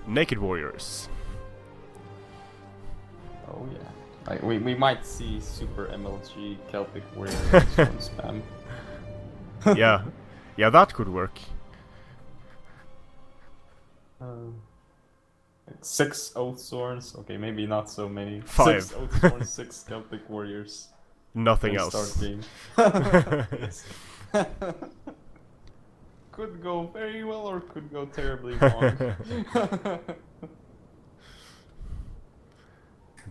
Naked warriors. Oh yeah. Like we might see super MLG Celtic warrior Oathsworn spam. Yeah, yeah, that could work. Like 6 Oathsworns. Okay, maybe not so many. 5. 6 Oathsworns, 6 Celtic warriors. Nothing And else. start game. Yes. Could go very well or could go terribly wrong.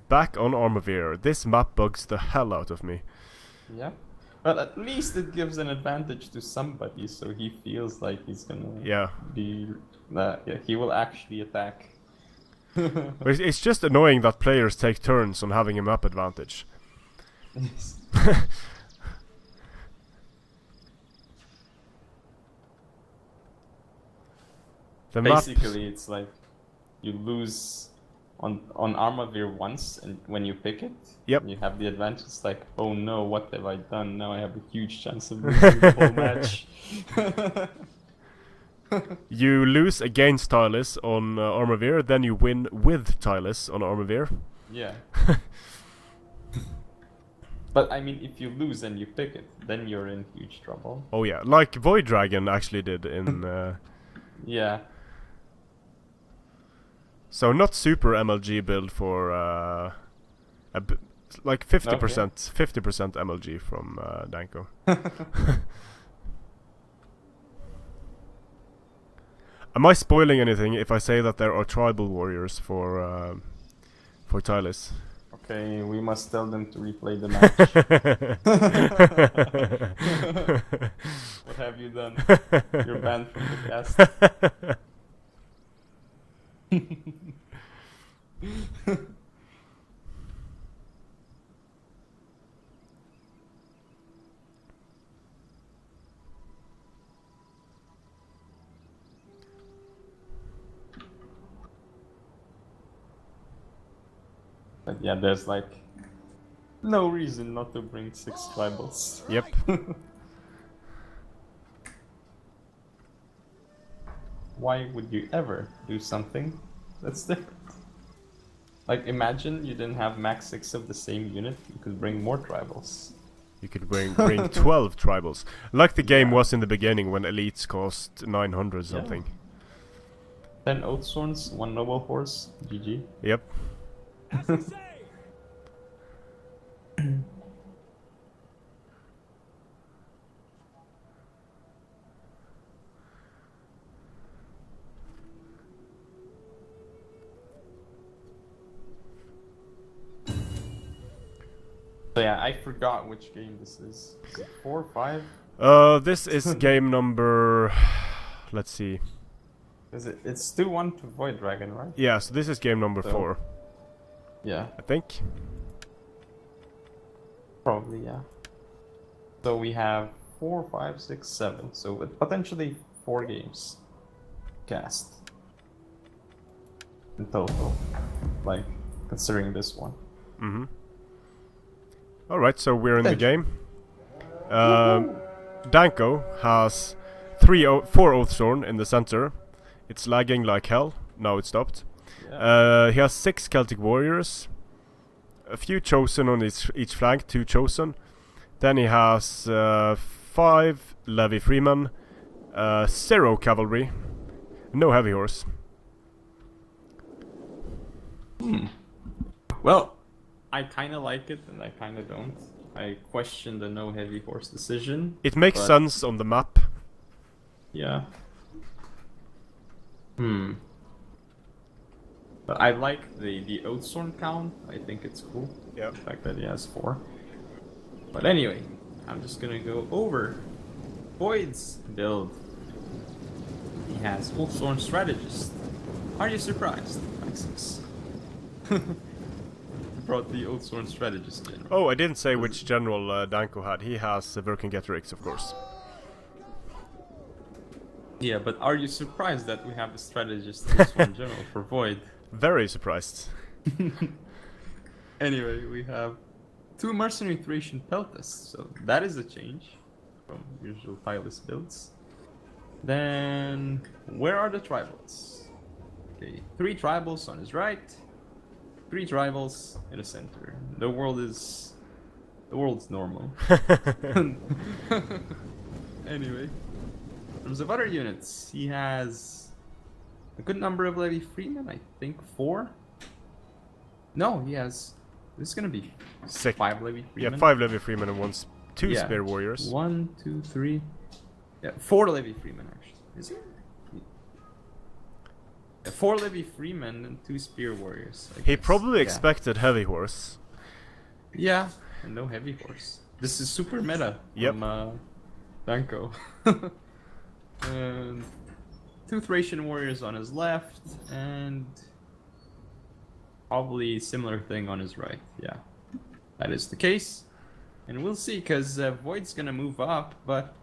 Back on Armavir. This map bugs the hell out of me. Yeah. But at least it gives an advantage to somebody, so he feels like he's gonna be... yeah, he will actually attack. But it's just annoying that players take turns on having a map advantage. Yes. Basically, it's like you lose on Armavir once, and when you pick it, you have the advantage. It's like, oh no, what have I done? Now I have a huge chance of losing the whole match. You lose against Tylus on Armavir, then you win with Tylus on Armavir. Yeah. But I mean, if you lose and you pick it, then you're in huge trouble. Oh yeah, like VoidDragon actually did in... yeah. So not super MLG build for like 50%, 50% MLG from Danko. Am I spoiling anything if I say that there are tribal warriors for Tylus? Okay, we must tell them to replay the match. What have you done? You're banned from the cast. But yeah, there's like no reason not to bring 6 tribals. Yep. Why would you ever do something that's different? Like, imagine you didn't have max 6 of the same unit, you could bring more tribals. You could bring 12 tribals. Like the game was in the beginning when elites cost 900 something. 10 Oathsworns, 1 noble horse, GG. Yep. So yeah, I forgot which game this is. Is it 4 or 5? This is game number... Let's see. Is it? It's 2-1 to VoidDragon, right? Yeah, so this is game number 4. Yeah. I think. Probably, yeah. So we have 4, 5, 6, 7. So potentially 4 games cast in total. Like, considering this one. Mm-hmm. Alright, so we're in the game. Danko has 4 Oathsworn in the center. It's lagging like hell. Now it stopped. Yeah. He has 6 Celtic warriors. A few chosen on each flank, 2 chosen. Then he has 5 Levy Freeman, 0 cavalry, no heavy horse. Well, I kind of like it and I kind of don't. I question the no heavy horse decision. It makes sense on the map. Yeah. But I like the Oathsworn count. I think it's cool. Yeah. The fact that he has 4. But anyway, I'm just gonna go over Void's build. He has Oathsworn Strategist. Are you surprised, Alexis? Brought the Oathsworn Strategist general. Oh, I didn't say which general Danko had. He has Vercingetorix, of course. Yeah, but are you surprised that we have a strategist Oathsworn general for Void? Very surprised. Anyway, we have 2 Mercenary Thracian Peltas, so that is a change from usual Tylus builds. Then, where are the tribals? Okay, 3 tribals on his right, 3 tribals in the center. The world's normal. Anyway, in terms of other units, he has a good number of levy freemen. I think 4. No, he has. This is gonna be 5 levy freemen. Yeah, 5 levy freemen and 2 spear warriors. 1, 2, 3. Yeah, 4 levy freemen actually. Is it? 4 levy freemen and 2 spear warriors. He probably expected heavy horse. Yeah, and no heavy horse. This is super meta from Danko. And 2 Thracian warriors on his left, and probably similar thing on his right. Yeah, that is the case. And we'll see, because Void's gonna move up, but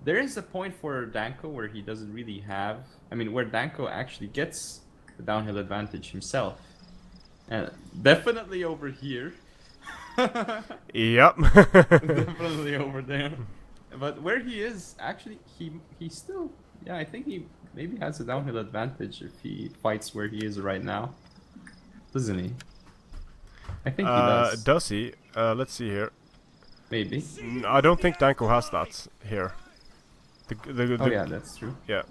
there is a point for Danko where he doesn't really have... I mean, where Danko actually gets the downhill advantage himself. Definitely over here. Yep. Definitely over there. But where he is, actually, he still... Yeah, I think he maybe has a downhill advantage if he fights where he is right now. Doesn't he? I think he does. Does he? Let's see here. Maybe. I don't think Danko has that here. Oh yeah, that's true. Yeah.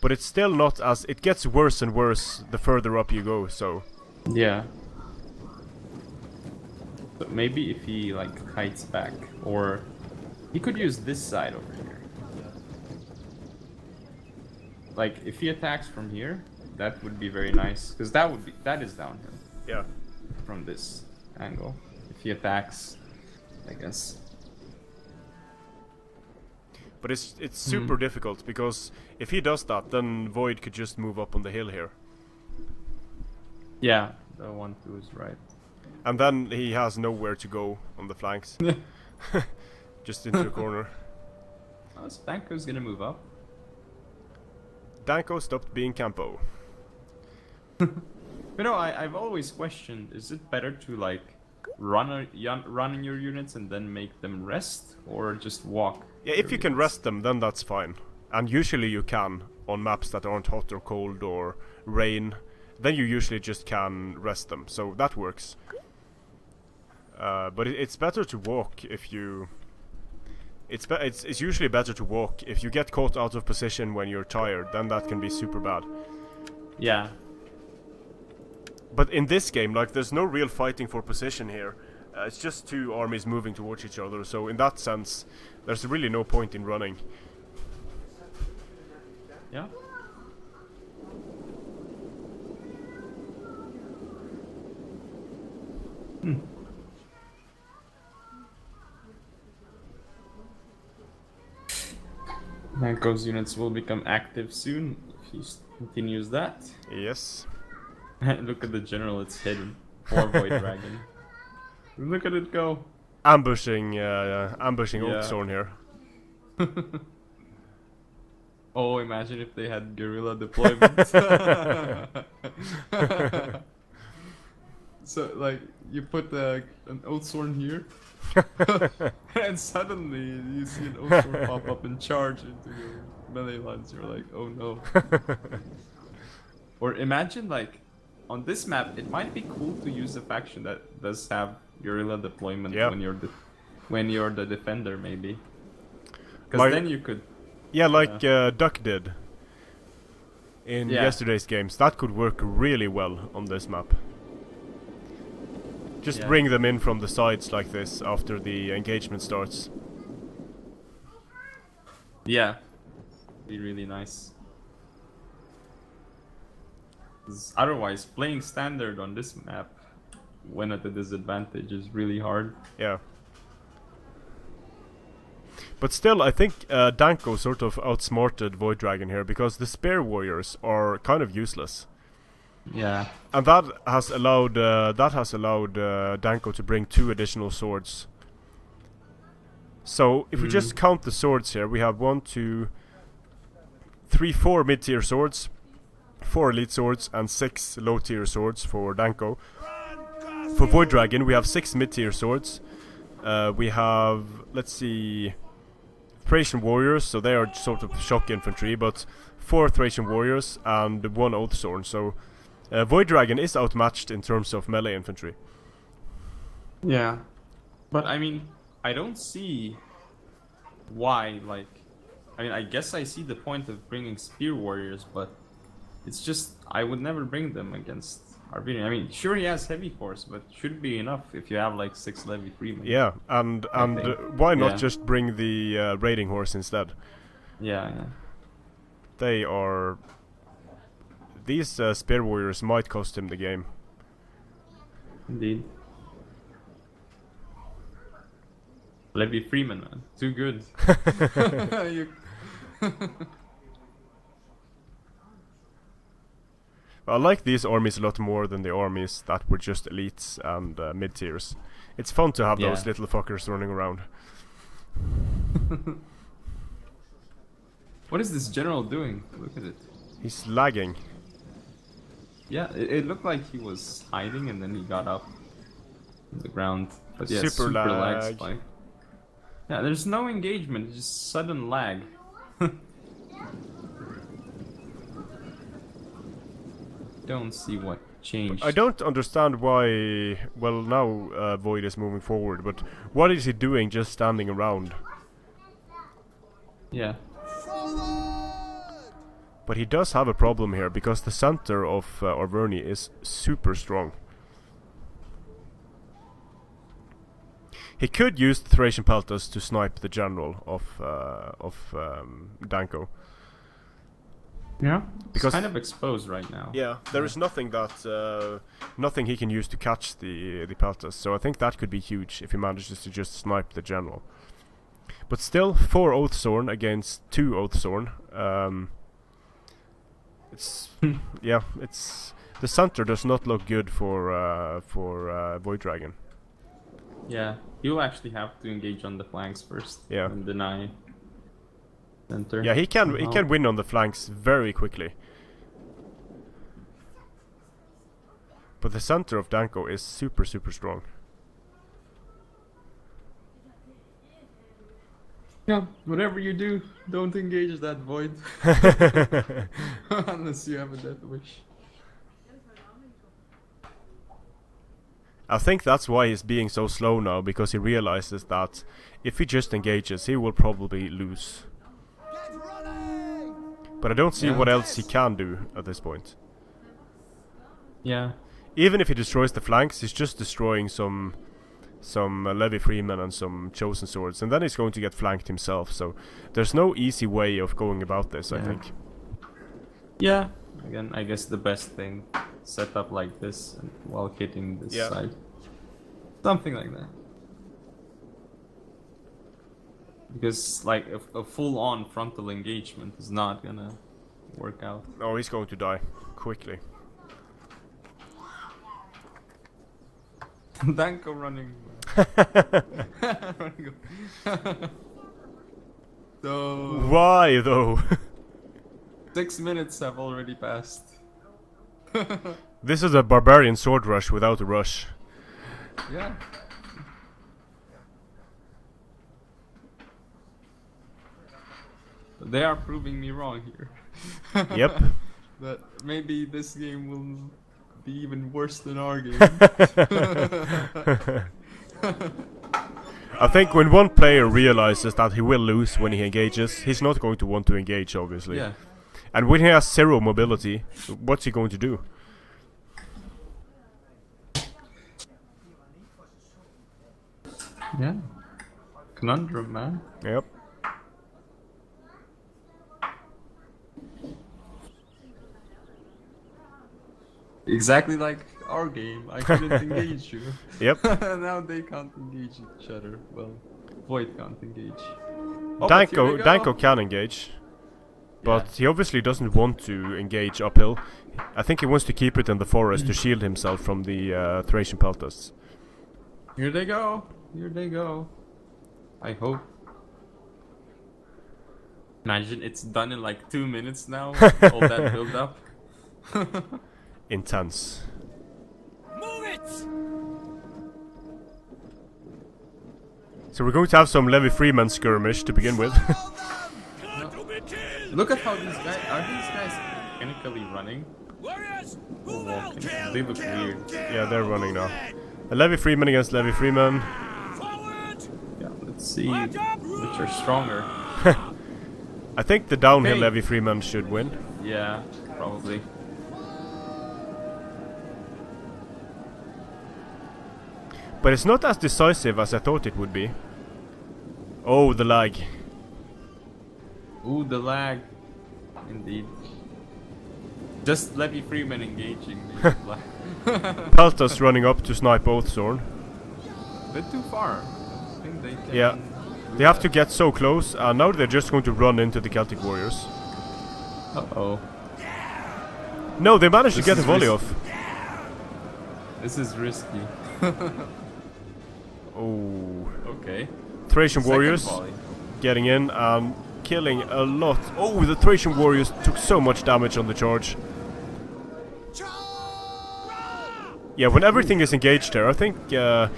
But it's still not as... It gets worse and worse the further up you go, so... Yeah. But maybe if he, like, kites back, or... He could use this side over here. Like, if he attacks from here, that would be very nice, because that is downhill. Yeah. From this angle. If he attacks, I guess. But it's super difficult, because if he does that, then Void could just move up on the hill here. Yeah, the 1-2 is right. And then he has nowhere to go on the flanks. Just into the corner. Oh, so Danko's gonna move up. Danko stopped being Campo. You know, I've always questioned, is it better to, like, run your units and then make them rest, or just walk? Yeah, if you can rest them, then that's fine. And usually you can, on maps that aren't hot or cold or rain. Then you usually just can rest them, so that works. But it's better to walk if you... It's usually better to walk. If you get caught out of position when you're tired, then that can be super bad. Yeah. But in this game, like, there's no real fighting for position here. It's just 2 armies moving towards each other, so in that sense, there's really no point in running. Yeah. Danko's units will become active soon if he continues that. Yes. Look at the general, it's hidden. Or VoidDragon. Look at it go. Ambushing Oakthorn here. Oh, imagine if they had guerrilla deployment. So, like, you put an Oathsworn here, and suddenly you see an Oathsworn pop up and charge into your melee lines. You're like, oh no. Or imagine, like, on this map, it might be cool to use a faction that does have guerrilla deployment when you're the defender, maybe. Because then you could... Yeah, like Duck did in yesterday's games. That could work really well on this map. Just bring them in from the sides like this after the engagement starts. Yeah. Be really nice. Otherwise, playing standard on this map when at a disadvantage is really hard. Yeah. But still, I think Danko sort of outsmarted VoidDragon here, because the spear warriors are kind of useless. Yeah. And that has allowed Danko to bring 2 additional swords. So if we just count the swords here, we have 1, 2, 3, 4 mid-tier swords, 4 elite swords, and 6 low-tier swords for Danko. For VoidDragon, we have 6 mid-tier swords. We have, let's see, Thracian warriors, so they are sort of shock infantry, but 4 Thracian warriors and 1 Oathsworn, so VoidDragon is outmatched in terms of melee infantry. Yeah, but I mean, I don't see why, like, I mean, I guess I see the point of bringing spear warriors, but it's just, I would never bring them against Arvinian. I mean, sure, he has heavy force, but should be enough if you have like 6 levy freemen. Yeah, and why not just bring the raiding horse instead? Yeah, yeah. They are... These spear warriors might cost him the game. Indeed. Levy freeman, man. Too good. I like these armies a lot more than the armies that were just elites and mid-tiers. It's fun to have those little fuckers running around. What is this general doing? Look at it. He's lagging. Yeah, it looked like he was hiding and then he got up on the ground. But yeah, super lag spike. Yeah, there's no engagement, just sudden lag. Don't see what changed. I don't understand why... Well, now Void is moving forward, but what is he doing just standing around? Yeah. But he does have a problem here, because the center of Arverni is super strong. He could use the Thracian Peltas to snipe the general of Danko. Yeah, because it's kind of exposed right now. Yeah, there is nothing that nothing he can use to catch the Peltas, so I think that could be huge if he manages to just snipe the general. But still, 4 Oathsworn against 2 Oathsworn. It's yeah, it's the center does not look good for VoidDragon. Yeah, he'll actually have to engage on the flanks first. Yeah, and deny center. Yeah, he can win on the flanks very quickly. But the center of Danko is super strong. Yeah, whatever you do, don't engage that void. Unless you have a death wish. I think that's why he's being so slow now, because he realizes that if he just engages, he will probably lose. But I don't see what else he can do at this point. Yeah. Even if he destroys the flanks, he's just destroying some Levy Freemen and some Chosen Swords, and then he's going to get flanked himself, so there's no easy way of going about this, I think. Yeah, again, I guess the best thing, set up like this and while hitting this side. Something like that. Because, like, a full-on frontal engagement is not gonna work out. Oh, he's going to die quickly. Danko running. So why though? 6 minutes have already passed. This is a barbarian sword rush without a rush. Yeah. They are proving me wrong here. Yep. That maybe this game will be even worse than our game. I think when one player realizes that he will lose when he engages, he's not going to want to engage, obviously. Yeah. And when he has 0 mobility, what's he going to do? Yeah. Conundrum, man. Yep. Exactly like our game. I couldn't engage you. Yep. Now they can't engage each other. Well, Void can't engage. Oh, Danko can engage, but he obviously doesn't want to engage uphill. I think he wants to keep it in the forest to shield himself from the Thracian Peltas. Here they go. Here they go. I hope. Imagine it's done in like 2 minutes now. All that build up. Intense. Move it! So we're going to have some Levy Freeman skirmish to begin with. No. Look at how these guys... Are these guys mechanically running? Or walking? They look weird. Yeah, they're running now. A Levy Freeman against Levy Freeman. Yeah, let's see which are stronger. I think the downhill Levy Freeman should win. Yeah, probably. But it's not as decisive as I thought it would be. Oh, the lag. Ooh, the lag. Indeed. Just Levy Freeman engaging the lag. Peltas running up to snipe Oathsworn. A bit too far. I think they can... Yeah. They have to get so close, and now they're just going to run into the Celtic Warriors. Uh-oh. No, they managed to get a volley off. This is risky. Oh. Okay. Thracian Warriors getting in and killing a lot. Oh, the Thracian Warriors took so much damage on the charge. Yeah, when everything is engaged here, I think the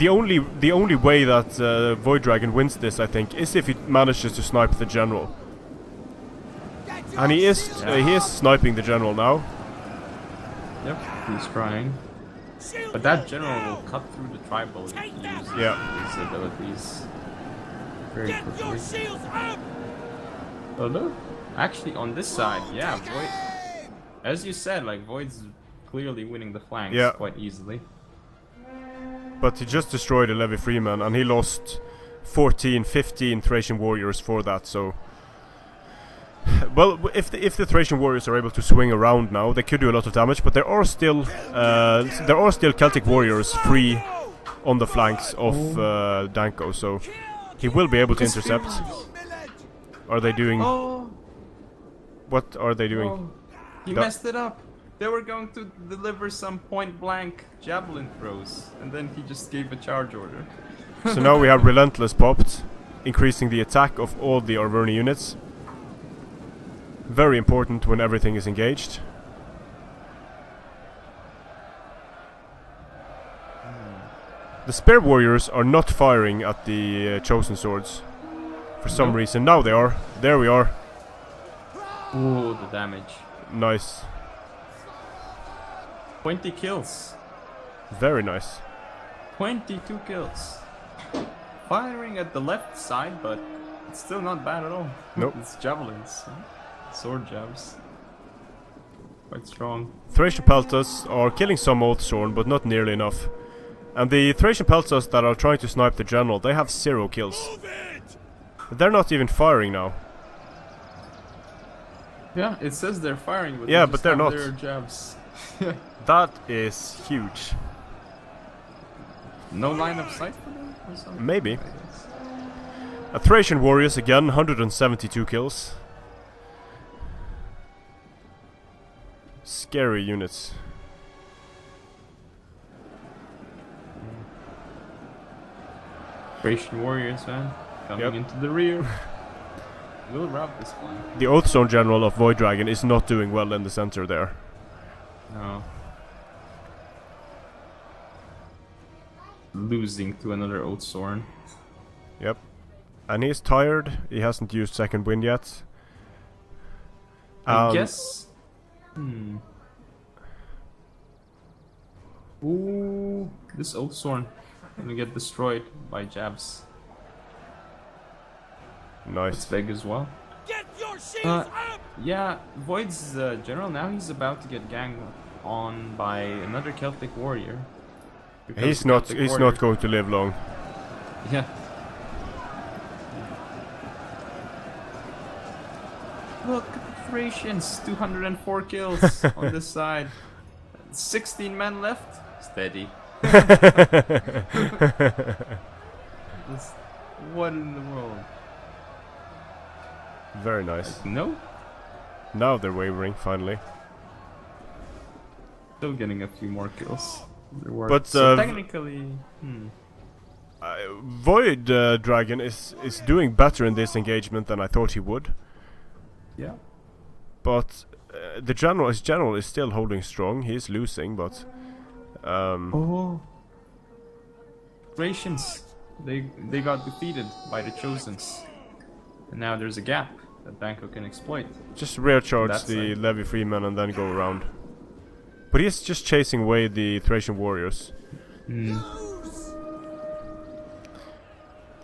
only way that VoidDragon wins this, I think, is if he manages to snipe the general. And he is sniping the general now. Yep, he's trying. But that general will cut through the tribal if he uses his abilities very quickly. Oh no! Actually, on this side, yeah, Void. As you said, like Void's clearly winning the flanks quite easily. But he just destroyed a Levy Freeman, and he lost 14, 15 Thracian warriors for that. So, well, if the Thracian warriors are able to swing around now, they could do a lot of damage. But there are still Celtic warriors free on the flanks of Danko, so he will be able to intercept. Are they doing? What are they doing? He messed it up. They were going to deliver some point-blank javelin throws, and then he just gave a charge order. So now we have Relentless popped, increasing the attack of all the Arverni units. Very important when everything is engaged. The Spear Warriors are not firing at the Chosen Swords for some reason. Now they are. There we are. Ooh, the damage. Nice. 20 kills. Very nice. 22 kills. Firing at the left side, but it's still not bad at all. Nope. It's javelins. Sword jabs. Quite strong. Thracian Peltas are killing some Oathsworn, but not nearly enough. And the Thracian Peltas that are trying to snipe the general, they have 0 kills. They're not even firing now. Yeah, it says they're firing, but yeah, but they're not. Their jabs. That is huge. No line of sight for them or something? Maybe. A Thracian Warriors again, 172 kills. Scary units. Thracian Warriors, man. Coming into the rear. We'll rob this one. The Oathstone General of VoidDragon is not doing well in the center there. No. Losing to another Oathsworn. Yep. And he's tired. He hasn't used second wind yet. I guess... Ooh, this Oathsworn gonna get destroyed by jabs. Nice. That's big as well. Get your shields up! Yeah, Void's general now, he's about to get ganged on by another Celtic warrior. He's not going to live long. Yeah. Look at the Thracians, 204 kills on this side. 16 men left. Steady. What in the world? Very nice. No? Now they're wavering, finally. Still getting a few more kills. But so technically... VoidDragon is doing better in this engagement than I thought he would. Yeah. But his general is still holding strong. He's losing, but... Oh. Thracians. they got defeated by the Chosens. And now there's a gap that Danko can exploit. Just rear charge the Levy Freeman and then go around. But he's just chasing away the Thracian warriors. The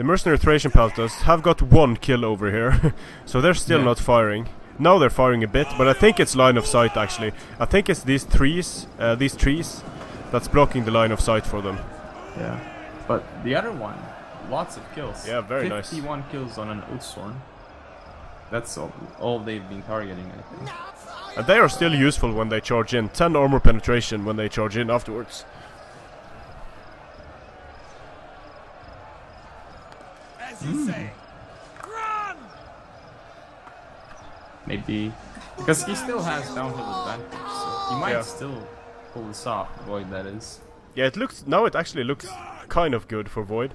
mercenary Thracian Peltas have got 1 kill over here, so they're still not firing. Now they're firing a bit, but I think it's line of sight actually. I think it's these trees that's blocking the line of sight for them. Yeah, but the other one, lots of kills. Yeah, very nice. 51 kills on an Oathsworn. That's all they've been targeting, I think. And they are still useful when they charge in. 10 armor penetration when they charge in afterwards. Maybe because he still has downhill advantage, so he might still pull this off. Void, that is. Yeah, it actually looks kind of good for Void,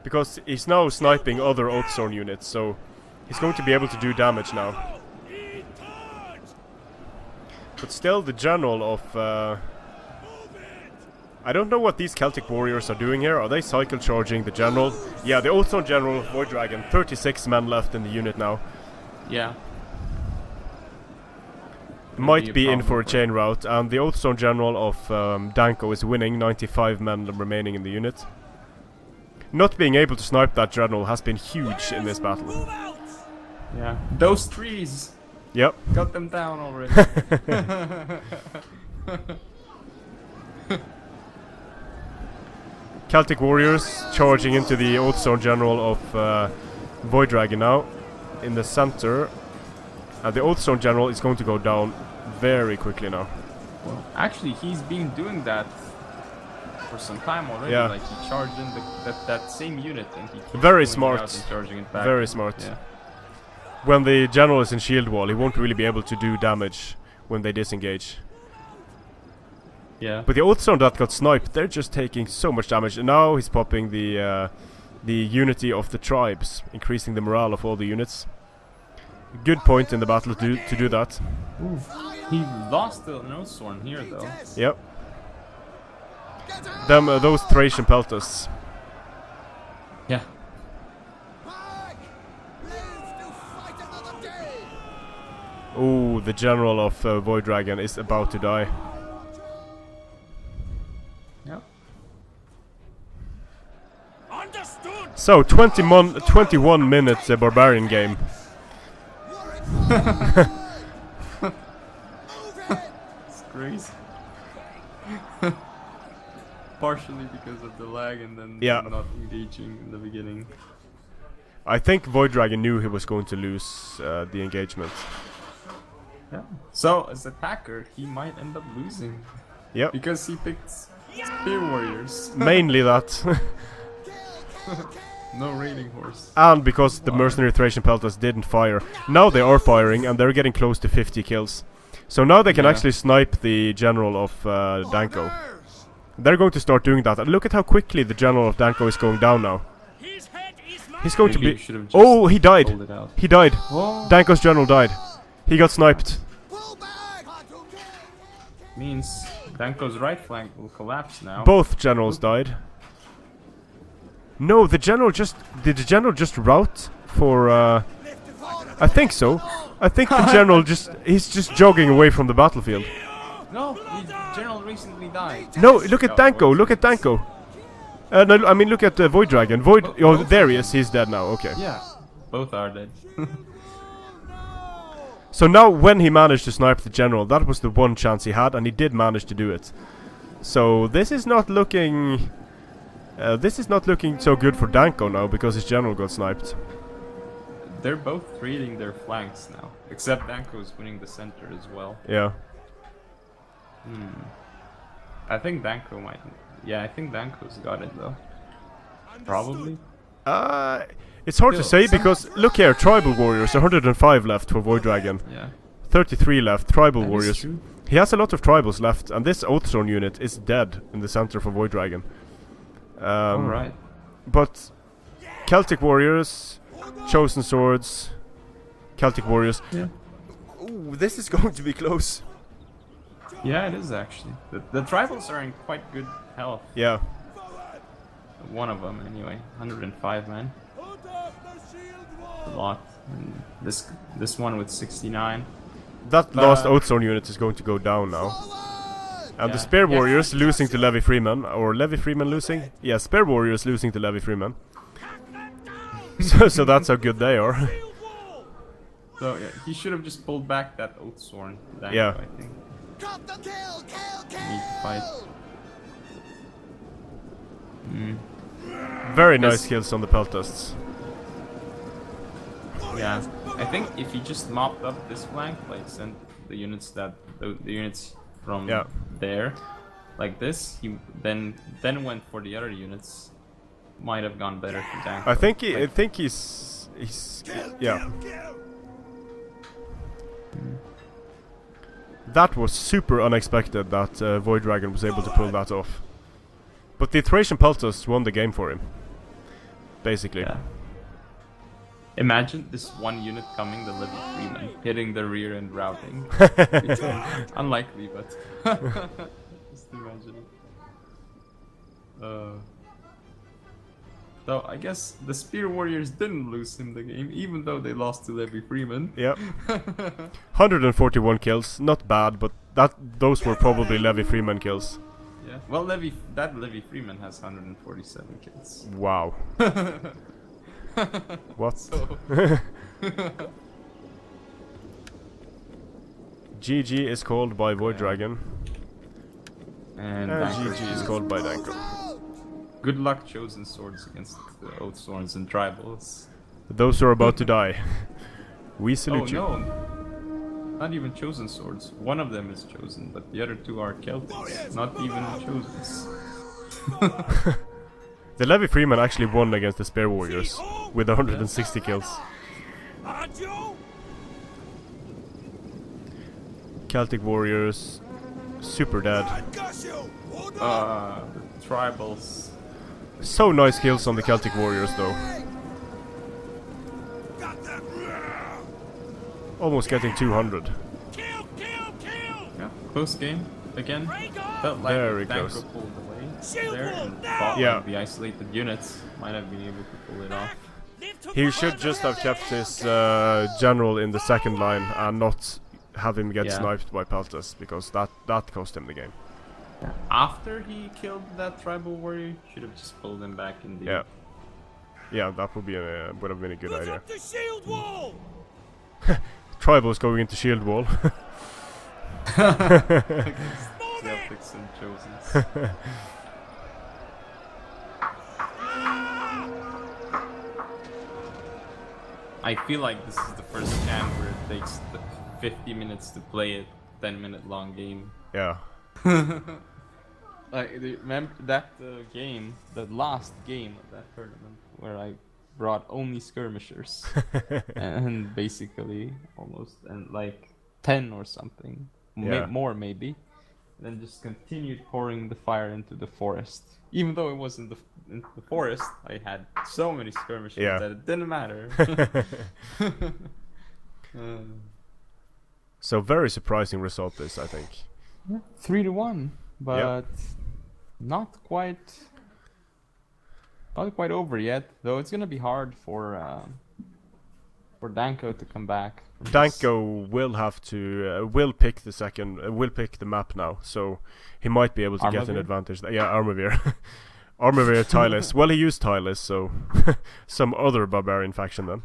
because he's now sniping other Oathsworn units, so he's going to be able to do damage now. But still, the general of I don't know what these Celtic warriors are doing here. Are they cycle charging the general? Yeah, the Oathsworn general, VoidDragon, 36 men left in the unit now. Yeah. Might be in for a chain route, and the Oathsworn general of Danko is winning, 95 men remaining in the unit. Not being able to snipe that general has been huge in this battle. Yeah, those trees! Yep. Got them down already. Celtic warriors charging into the Oathsworn general of VoidDragon now, in the center. And the Oathsworn general is going to go down very quickly now. Well, actually, he's been doing that for some time already. Yeah. Like, he charged in that same unit and he keeps very going smart. out and charging it back. Very smart. Yeah. When the general is in shield wall, he won't really be able to do damage when they disengage. Yeah. But the Oathsworn that got sniped, they're just taking so much damage. And now he's popping the unity of the tribes, increasing the morale of all the units. Good point in the battle to do that. Ooh. He lost the Oathsworn here though. Yep. Those Thracian Peltas. Yeah. Ooh, the general of VoidDragon is about to die. Yep. So, 21 minutes barbarian game. It's crazy. Partially because of the lag and then not engaging in the beginning. I think VoidDragon knew he was going to lose the engagement. Yeah. So, as attacker, he might end up losing. Yep. Because he picked Spear Warriors. Mainly that. No raiding horse. And because the mercenary Thracian Peltas didn't fire. Now they are firing and they're getting close to 50 kills. So now they can actually snipe the general of Danko. They're going to start doing that. And look at how quickly the general of Danko is going down now. He's going to be... Oh, he died. He died. Whoa. Danko's general died. He got sniped. Means Danko's right flank will collapse now. Both generals died. No, the general just... Did the general just route for... I think so. I think the general just... He's just jogging away from the battlefield. No, the general recently died. No, look at Danko. Look at Danko. No, I mean, look at VoidDragon. Oh, there he is. He's dead now. Okay. Yeah, both are dead. So now, when he managed to snipe the general, that was the one chance he had, and he did manage to do it. So this is not looking... so good for Danko now, because his general got sniped. They're both raiding their flanks now, except Danko's winning the center as well. Yeah. I think Danko might... Yeah, I think Danko's got it though. Probably. It's hard to say, because look here, tribal warriors, 105 left for VoidDragon. Yeah. 33 left, tribal That is warriors. true. He has a lot of tribals left, and this Oathsworn unit is dead in the center for VoidDragon. Alright. But Celtic warriors, chosen swords, Celtic warriors. Yeah. Ooh, this is going to be close. Yeah, it is actually. The tribals are in quite good health. Yeah. one of them anyway. 105 men. A lot. And this one with 69. That last Oathstone unit is going to go down now. And the Spear Warriors losing to Levy Freeman, or Levy Freeman losing? Yeah, Spear Warriors losing to Levy Freeman. so that's how good they are. So yeah, he should have just pulled back that Oathsworn. Danko, Yeah. I think. Need to fight. Very nice kills on the Peltasts. Yeah, I think if he just mopped up this flank, like sent the units that the units from there, like this, he then went for the other units, might have gone better for Danko. I think he's yeah. That was super unexpected that VoidDragon was able to pull that off. But the Thracian Peltas won the game for him, basically. Yeah. Imagine this one unit coming, the Levy Freeman, hitting the rear and routing. It's unlikely, but just imagine it. So I guess the Spear Warriors didn't lose him the game, even though they lost to Levy Freeman. Yep. 141 kills, not bad, but those were probably Levy Freeman kills. Yeah. Well, Levy Freeman has 147 kills. Wow. What? So GG is called by VoidDragon. And GG is called by Danko. Good luck, Chosen Swords, against the Oathsworns and Tribals. Those who are about to die. We salute you. Oh no! Not even Chosen Swords. One of them is chosen, but the other two are Celtics. Not even Chosens. The Levy Freeman actually won against the Spear Warriors with 160 kills. Celtic Warriors, super dead. The Tribals. So nice kills on the Celtic Warriors though. Almost getting 200. Yeah, close game again. Felt like Very Danko close. pulled away there and fought like the isolated units. Might have been able to pull it off. He should just have kept his general in the second line and not have him get sniped by Peltas, because that cost him the game. After he killed that tribal warrior, should have just pulled him back in the... Yeah, that would have been a good idea. Tribals going into shield wall. Celtics and Chosens. I feel like this is the first can where it takes 50 minutes to play a 10-minute long game. Yeah. Like, remember that game, the last game of that tournament, where I brought only skirmishers and basically almost and like 10 or something, more maybe, and then just continued pouring the fire into the forest. Even though it was in the forest, I had so many skirmishers that it didn't matter. So very surprising result this, I think. 3-1, but not quite over yet. Though it's gonna be hard for Danko to come back. Danko will have to will pick the map now, so he might be able to get an advantage. Armavir. Armavir Tylus. Well, he used Tylus, so some other barbarian faction then.